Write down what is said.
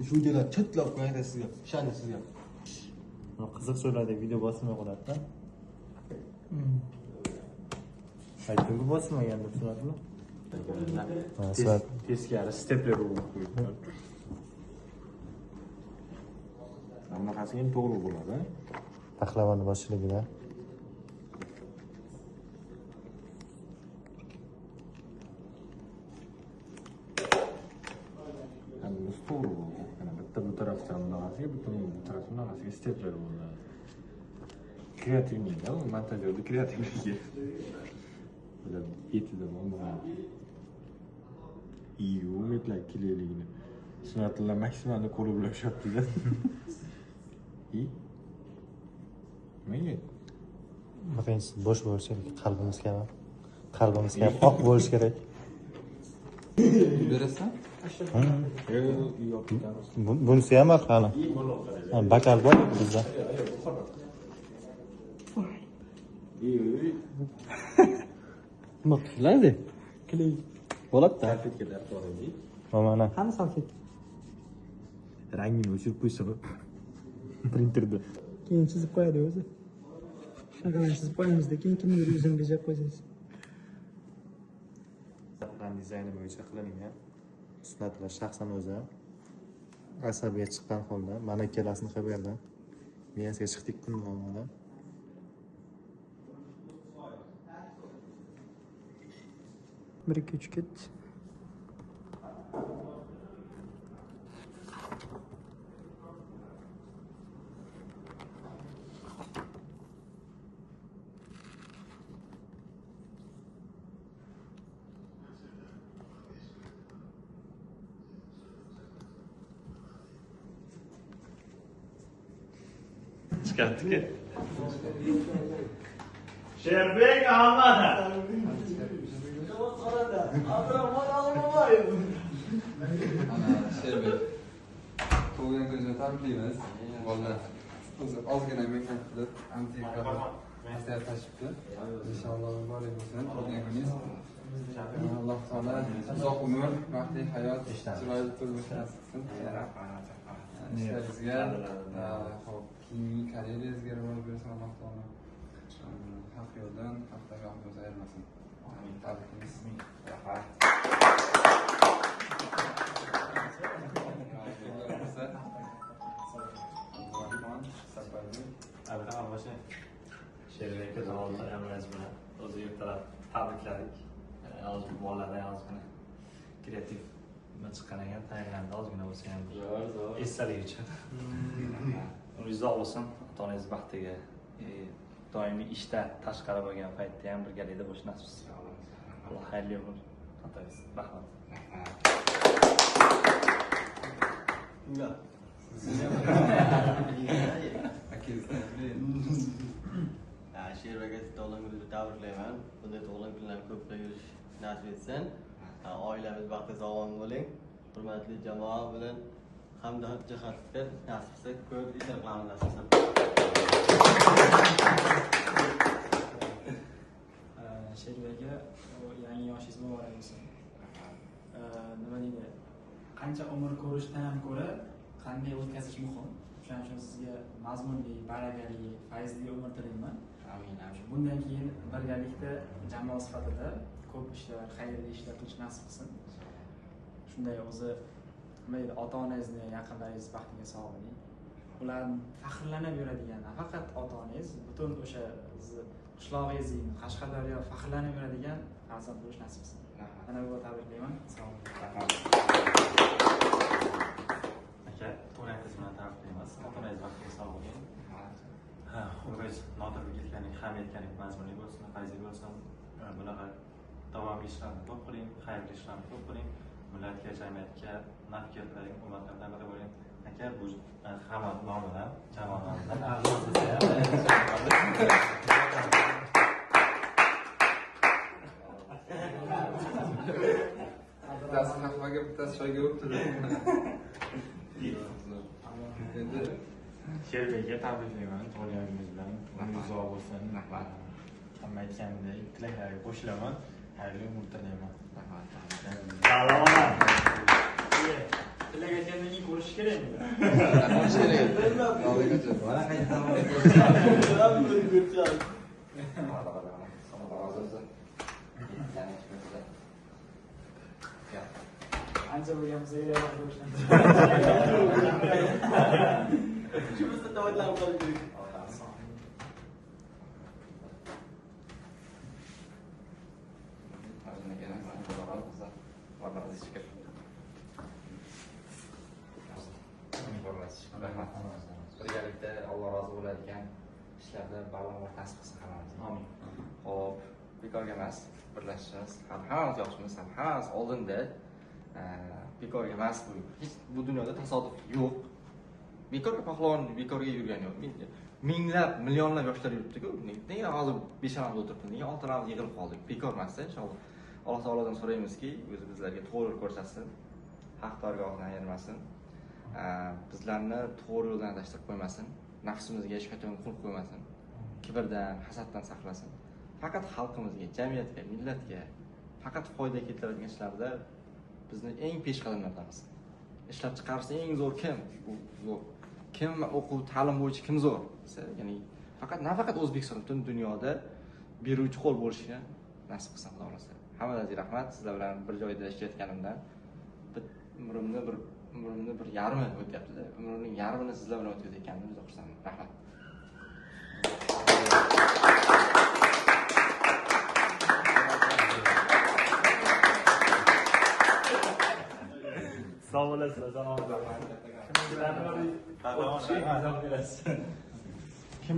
Shu videolar chetlab qo'yadi sizga. Ishonchi sizga. Qiziq joylarda video bosilmay qoladi-da. Aytdim-ku bosilmagan deb so'radimi? Teskari stepler bo'lib qo'yibdi. Hammasi ham to'g'ri bo'ladi. Pahlavonni boshchiligida. Hammasi to'g'ri bo'ldi. Mana bitta bu tarafdan bunaqasiga, bitta bu tarafdan bunaqasiga stepler bo'ldi. Kreativniyda, u montajyorda kreativligi. Bular yetida bo'lmaydi. İyi, umidlar kelayligini. Sunatullah maksimalni qo'li bilan ushlabdi-da. İyi. Nega? Birinchisi bo'sh bo'lishi kerak, qalbimiz ham oq bo'lishi kerak. Berasan? Bunisi ham bor hali. Bakal bor bizda. Nima qiladi? Kley. Bo'ladi-da. Salfetkalar qo'ydik. Mana. Qani salfet? Rangini o'chirib qo'ysa printerda. Keyin chizib qo'yadi o'zi. Shunaqa chizib qo'yamizda, keyin kimnidir yuzini bejab qo'ysangiz. Plan dizayni bo'yicha qilingan. Sunatlar shaxsan o'zi asabiga chiqqan holda mana ikkalasini qilib berdim. Miyasiga chiqdik-ku mana. Bir iki üç ket. Çıkarttık. Şerbek Ahmet'e. Sherbek. Tug'ilgan kunini tabriklaymiz. Bolalar o'zi ozgina mehnat qilib, antiqa master tashibdi. Inshaalloh muborak bo'lsin tug'ilgan kuningiz. Alloh taolo uzoq umr, baxtli hayot, chiroyli turmush nasib qilsin. Ishlaringizga, keyingi karyeringizga rivoj bersin Alloh taolo. Haq yo'ldan, haqdan yo'ldan ayirmasin. Tabriklaymiz. Abdurahman boshi Sherbekka zavodi emlash bilan o'zi yurtlar tabrikladik. Hozir bolalar ozgina kreativ chiqqan ekan, tayyorlandi ozgina bo'lsa ham. Esdalik uchun. Uzoq bo'lsin, ota-onangiz baxtiga. Doimiy ishda tashqari bo'lgan paytda ham birgalikda bo'lish nasib etsin. Alloh xayrli umr atangiz. Rahmat. Sherbekka tug'ilgan kunini tabriklayman. Bunday tug'ilgan kunlarni ko'plab yurish nasib etsin. Oilamiz baxtli sog'lom bo'ling. Hurmatli jamoa bilan hamda jihatda nasib etsa ko'p ishlar qilamiz nasib etsa. Sherbekka yangi yoshingiz muborak bo'lsin. Nima deydi? Qancha umr ko'rishdan ham ko'ra qanday o'tkazish muhim. Shuning uchun sizga mazmunli, barakali, fayzli umr tilayman. Amin, amin. Bundan keyin birgalikda jamoa sifatida ko'p ishlar, xayrli ishlar qilish nasib qilsin. Shunday o'zi nima deydi, ota-onangizni, yaqinlaringiz baxtiga sog' bo'ling. Ular faxrlanib yuradigan, nafaqat ota-onangiz, butun o'sha qishlog'ingizni, Qashqadaryo faxrlanib yuradigan farzand bo'lish nasib qilsin. Mana bu tabriklayman. Sog' bo'ling. Aka, tug'ilgan kun bilan tabriklaymiz. Ota-onangiz baxtiga sog' bo'ling. Umringiz nodirlik ham yetganlik mazmunli bo'lsin, fayzli bo'lsin. Bunaqa davomli ishlarni ko'p qiling, xayrli ishlarni ko'p qiling. Millatga, jamiyatga naf keltiring, ummatlardan biri bo'ling. Aka, bu hamma nomidan, jamoa nomidan arzon desa ham. Bittasi qahvaga, bittasi choyga o'tdi. Endi Sherbekka tabriklayman tug'ilgan kuningiz bilan. Umringiz uzoq bo'lsin. Hamma aytganidek tilaklarga qo'shilaman. Xayrli umr tilayman. Salomat. Yaxshi kerak. Alligacha. Mana qayta davom etamiz. Ancha bo'lganmiz, yayroq bo'lishdan. Shu bizda davatlanib qolish kerak. Birgalikda Alloh rozi bo'ladigan ishlarda barvaqt nasib qilsin hammamizga. Amin. Xo'p, bekorga emas, birlashishimiz, hammamiz yaxshimiz, hammamiz oldinda bekorga emas bu. Hech bu dunyoda tasodif yo'q. Bekorga pahlavon bekorga yurgani yo'q. Minglab, millionlab yoshlar yuribdi-ku. Nega hozir beshamamiz o'tiribdi? Nega oltilarimiz yig'ilib qoldik? Bekor emas-da, inshaalloh. Alloh taolodan so'raymizki, o'zi bizlarga to'g'ri yo'l ko'rsatsin, haq dargohidan ayirmasin. Bizlarni to'g'ri yo'ldan adashtirib qo'ymasin, nafsimizga shaytonga qul qo'ymasin, kibrdan, hasaddan saqlasin. Faqat xalqimizga, jamiyatga, millatga faqat foyda keltiradigan ishlarda bizni eng peshqadamlardan qilsin. Ishlab chiqarishda eng zo'r kim? Bu kim o'quv, ta'lim bo'yicha kim zo'r? Ya'ni nafaqat O'zbekiston, butun dunyoda beruvchi qo'l bo'lishini nasib qilsin Xudo xolasa. Hammangizga rahmat. Sizlar bilan bir joyda ishlayotganimdan umrimni bir yarmi o'tyapti-da. Umrimning yarmini sizlar bilan o'tkazayotganimdan juda xursandman. Rahmat. Sağ olasın, sağ olasın. Kim